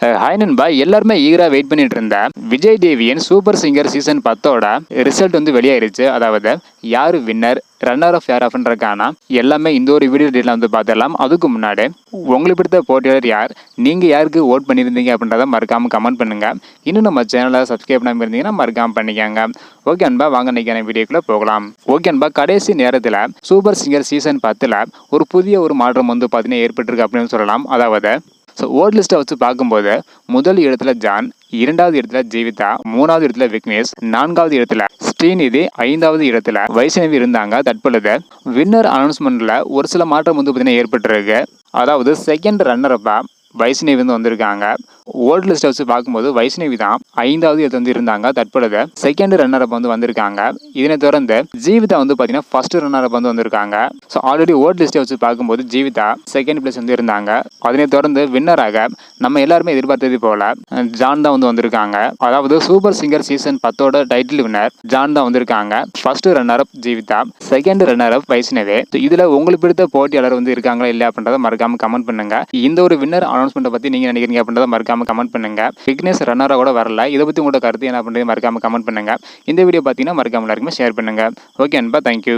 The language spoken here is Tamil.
ஹாய் நண்பா, எல்லாருமே ஈகரா வெயிட் பண்ணிட்டு இருந்த விஜய் டிவியின் சூப்பர் சிங்கர் சீசன் 10ஓட ரிசல்ட் வந்து வெளியாயிருச்சு. அதாவது யாரு வின்னர், ரன்னர் ஆஃப் யார் அப்படின்றக்கான எல்லாமே இந்த ஒரு வீடியோ டீட்டெயில் வந்து பார்த்துடலாம். அதுக்கு முன்னாடி உங்களுக்கு பிடித்த போட்டியாளர் யார், நீங்க யாருக்கு ஓட் பண்ணியிருந்தீங்க அப்படின்றத மறக்காம கமெண்ட் பண்ணுங்க. இன்னும் நம்ம சேனலை சப்ஸ்கிரைப் பண்ணாம இருந்தீங்கன்னா மறக்காம பண்ணிக்கோங்க. ஓகே அன்பா, வாங்க இன்னைக்கான வீடியோக்குள்ள போகலாம். ஓகே அன்பா, கடைசி நேரத்தில் சூப்பர் சிங்கர் சீசன் 10ல் ஒரு புதிய ஒரு மாற்றம் வந்து பார்த்தீங்கன்னா ஏற்பட்டிருக்கு அப்படின்னு சொல்லலாம். அதாவது ஓட் லிஸ்ட்டை வச்சு பார்க்கும்போது முதல் இடத்துல ஜான், இரண்டாவது இடத்துல ஜீவிதா, மூணாவது இடத்துல விக்னேஷ், நான்காவது இடத்துல ஸ்ரீநிதி, ஐந்தாவது இடத்துல வைஷ்ணவி இருந்தாங்க. தற்பொழுது வின்னர் அனௌன்ஸ்மெண்ட்ல ஒரு சில மாற்றம் வந்து பார்த்தீங்கன்னா ஏற்பட்டிருக்கு. அதாவது செகண்ட் ரன்னர் அப்பா வைஷ்ணவி வந்து வந்திருக்காங்க. ஓல்டு லிஸ்ட்டை வச்சு பார்க்கும்போது வைஷ்ணவி தான் ஐந்தாவது இடத்துல வந்து இருந்தாங்க. தற்பொழுது செகண்ட் ரன்னர் அப் வந்து வந்திருக்காங்க. இதனை தொடர்ந்து ஜீவிதா வந்து பார்த்தீங்கன்னா ஃபர்ஸ்ட் ரன்னர் அப் வந்து வந்திருக்காங்க. ஸோ ஆல்ரெடி ஓல்டு லிஸ்ட்டை வச்சு பார்க்கும்போது ஜீவிதா செகண்ட் பிளேஸ் வந்து இருந்தாங்க. அதனை தொடர்ந்து வின்னராக நம்ம எல்லாருமே எதிர்பார்த்தது போல ஜான் தான் வந்து வந்திருக்காங்க. அதாவது சூப்பர் சிங்கர் சீசன் 10ஓட டைட்டில் வின்னர் ஜான் தான் வந்திருக்காங்க. First runner up Jeevitha, second runner up Vaishnavi. இதுல உங்களுக்கு பிடித்த போட்டியாளர் வந்து இருக்காங்களா இல்லையா அப்படின்றத மறக்காம கமெண்ட் பண்ணுங்க. இந்த ஒரு வின்னர் அனௌன்ஸ்மெண்ட் பத்தி நீங்க நினைக்கிறீங்க அப்படின்றத மறக்காம கமெண்ட் பண்ணுங்க. விக்னேஷ் ரன்னரா கூட வரல, இதை பத்தி உங்களோட கருத்து என்ன பண்றது மறக்காம கமெண்ட் பண்ணுங்க. இந்த வீடியோ பார்த்தீங்கன்னா மறக்காம எல்லாருக்குமே ஷேர் பண்ணுங்க. ஓகே அன்பா, தேங்க்யூ.